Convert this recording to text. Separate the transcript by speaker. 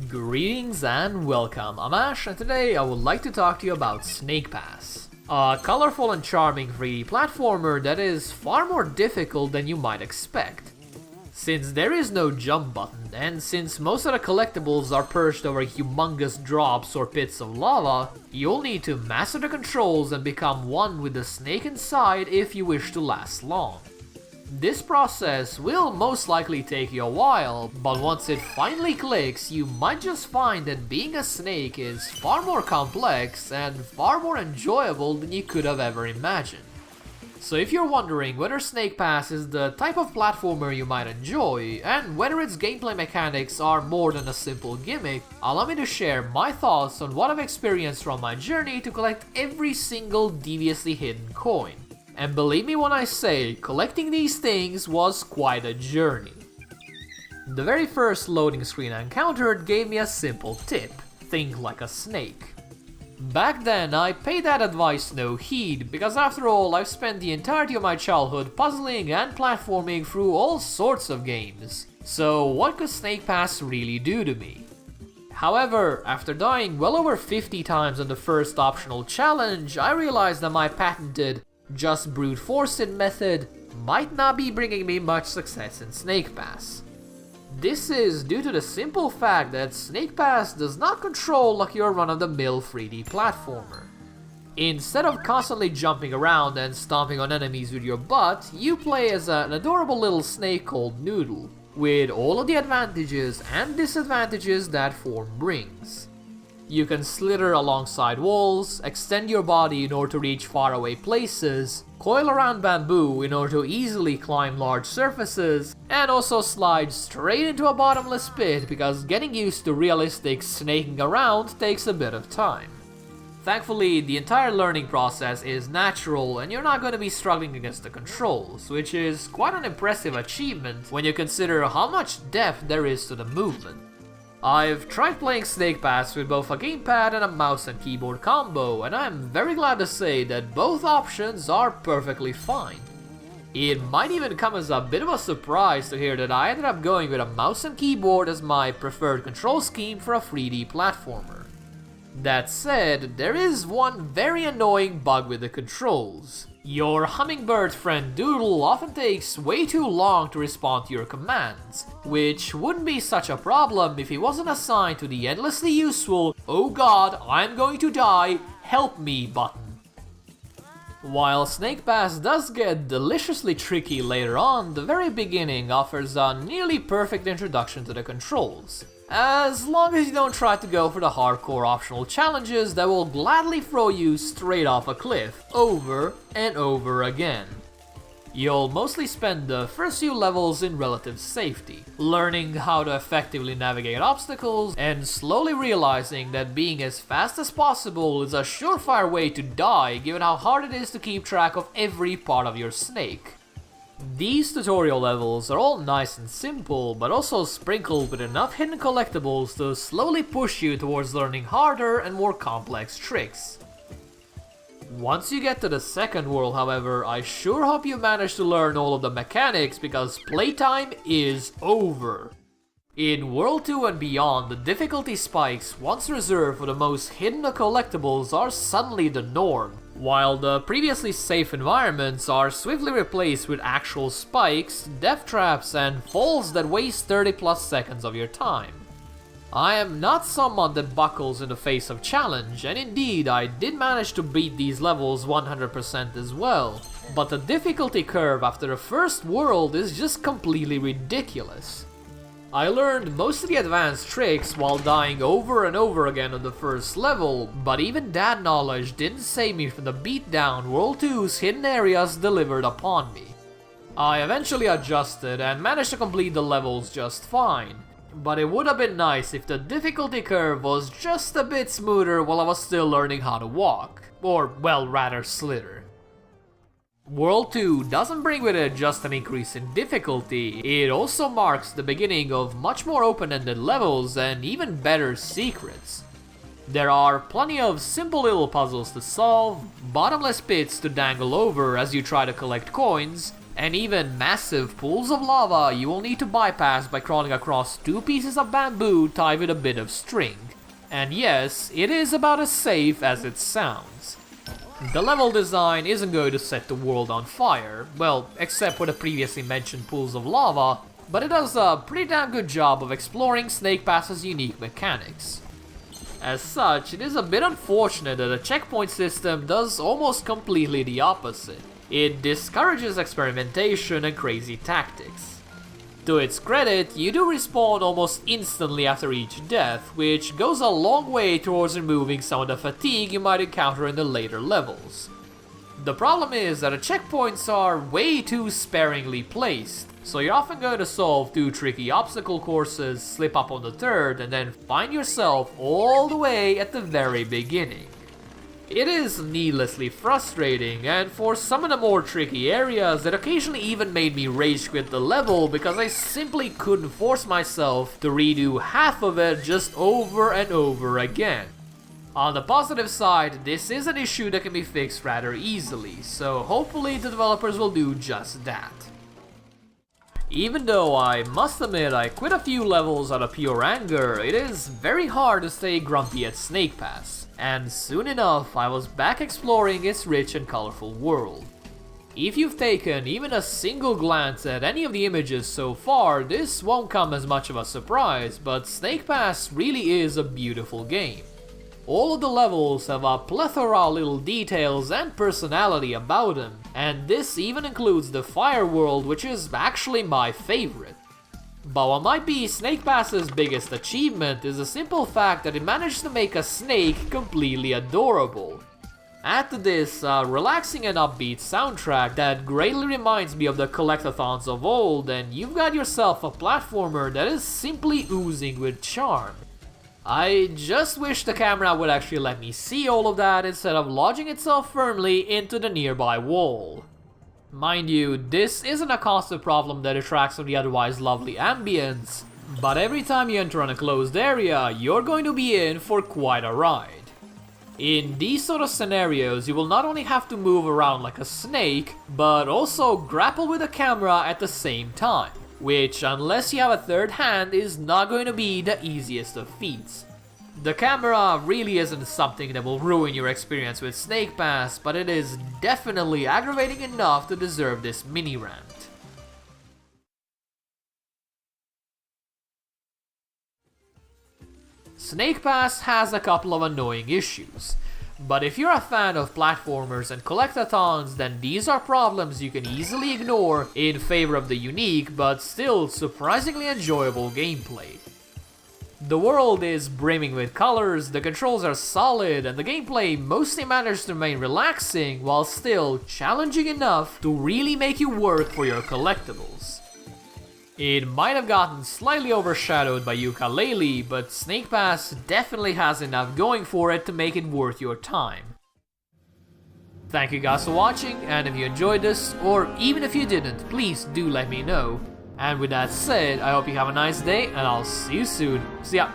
Speaker 1: Greetings and welcome, I'm Ash, and today I would like to talk to you about Snake Pass. A colorful and charming 3D platformer that is far more difficult than you might expect. Since there is no jump button, and since most of the collectibles are perched over humongous drops or pits of lava, you'll need to master the controls and become one with the snake inside if you wish to last long. This process will most likely take you a while, but once it finally clicks, you might just find that being a snake is far more complex and far more enjoyable than you could have ever imagined. So if you're wondering whether Snake Pass is the type of platformer you might enjoy, and whether its gameplay mechanics are more than a simple gimmick, allow me to share my thoughts on what I've experienced from my journey to collect every single deviously hidden coin. And believe me when I say, collecting these things was quite a journey. The very first loading screen I encountered gave me a simple tip: think like a snake. Back then, I paid that advice no heed, because after all, I've spent the entirety of my childhood puzzling and platforming through all sorts of games. So what could Snake Pass really do to me? However, after dying well over 50 times on the first optional challenge, I realized that my patented just brute force it method might not be bringing me much success in Snake Pass. This is due to the simple fact that Snake Pass does not control like your run-of-the-mill 3D platformer. Instead of constantly jumping around and stomping on enemies with your butt, you play as an adorable little snake called Noodle, with all of the advantages and disadvantages that form brings. You can slither alongside walls, extend your body in order to reach faraway places, coil around bamboo in order to easily climb large surfaces, and also slide straight into a bottomless pit because getting used to realistic snaking around takes a bit of time. Thankfully, the entire learning process is natural and you're not going to be struggling against the controls, which is quite an impressive achievement when you consider how much depth there is to the movement. I've tried playing Snake Pass with both a gamepad and a mouse and keyboard combo, and I'm very glad to say that both options are perfectly fine. It might even come as a bit of a surprise to hear that I ended up going with a mouse and keyboard as my preferred control scheme for a 3D platformer. That said, there is one very annoying bug with the controls. Your hummingbird friend Doodle often takes way too long to respond to your commands, which wouldn't be such a problem if he wasn't assigned to the endlessly useful "Oh god, I'm going to die, help me" button. While Snake Pass does get deliciously tricky later on, the very beginning offers a nearly perfect introduction to the controls. As long as you don't try to go for the hardcore optional challenges that will gladly throw you straight off a cliff, over and over again. You'll mostly spend the first few levels in relative safety, learning how to effectively navigate obstacles, and slowly realizing that being as fast as possible is a surefire way to die given how hard it is to keep track of every part of your snake. These tutorial levels are all nice and simple, but also sprinkled with enough hidden collectibles to slowly push you towards learning harder and more complex tricks. Once you get to the second world, however, I sure hope you manage to learn all of the mechanics because playtime is over. In World 2 and beyond, the difficulty spikes once reserved for the most hidden collectibles are suddenly the norm, while the previously safe environments are swiftly replaced with actual spikes, death traps, and falls that waste 30 plus seconds of your time. I am not someone that buckles in the face of challenge, and indeed I did manage to beat these levels 100% as well, but the difficulty curve after the first world is just completely ridiculous. I learned most of the advanced tricks while dying over and over again on the first level, but even that knowledge didn't save me from the beatdown World 2's hidden areas delivered upon me. I eventually adjusted and managed to complete the levels just fine, but it would have been nice if the difficulty curve was just a bit smoother while I was still learning how to walk, or well, rather slither. World 2 doesn't bring with it just an increase in difficulty, it also marks the beginning of much more open-ended levels and even better secrets. There are plenty of simple little puzzles to solve, bottomless pits to dangle over as you try to collect coins, And even massive pools of lava you will need to bypass by crawling across 2 pieces of bamboo tied with a bit of string. And yes, it is about as safe as it sounds. The level design isn't going to set the world on fire, well, except for the previously mentioned pools of lava, but it does a pretty damn good job of exploring Snake Pass's unique mechanics. As such, it is a bit unfortunate that the checkpoint system does almost completely the opposite. It discourages experimentation and crazy tactics. To its credit, you do respawn almost instantly after each death, which goes a long way towards removing some of the fatigue you might encounter in the later levels. The problem is that the checkpoints are way too sparingly placed, so you're often going to solve 2 tricky obstacle courses, slip up on the 3rd, and then find yourself all the way at the very beginning. It is needlessly frustrating, and for some of the more tricky areas, it occasionally even made me rage quit the level because I simply couldn't force myself to redo half of it just over and over again. On the positive side, this is an issue that can be fixed rather easily, so hopefully the developers will do just that. Even though I must admit I quit a few levels out of pure anger, it is very hard to stay grumpy at Snake Pass, and soon enough I was back exploring its rich and colorful world. If you've taken even a single glance at any of the images so far, this won't come as much of a surprise, but Snake Pass really is a beautiful game. All of the levels have a plethora of little details and personality about them, and this even includes the fire world, which is actually my favorite. But what might be Snake Pass's biggest achievement is the simple fact that it managed to make a snake completely adorable. Add to this a relaxing and upbeat soundtrack that greatly reminds me of the collectathons of old, and you've got yourself a platformer that is simply oozing with charm. I just wish the camera would actually let me see all of that instead of lodging itself firmly into the nearby wall. Mind you, this isn't a constant problem that detracts from the otherwise lovely ambience, but every time you enter an enclosed area, you're going to be in for quite a ride. In these sort of scenarios, you will not only have to move around like a snake, but also grapple with the camera at the same time, which, unless you have a 3rd hand, is not going to be the easiest of feats. The camera really isn't something that will ruin your experience with Snake Pass, but it is definitely aggravating enough to deserve this mini rant. Snake Pass has a couple of annoying issues, but if you're a fan of platformers and collectathons, then these are problems you can easily ignore in favor of the unique but still surprisingly enjoyable gameplay. The world is brimming with colors, the controls are solid, and the gameplay mostly manages to remain relaxing while still challenging enough to really make you work for your collectibles. It might have gotten slightly overshadowed by Yooka-Laylee, but Snake Pass definitely has enough going for it to make it worth your time. Thank you guys for watching, and if you enjoyed this, or even if you didn't, please do let me know. And with that said, I hope you have a nice day, and I'll see you soon. See ya!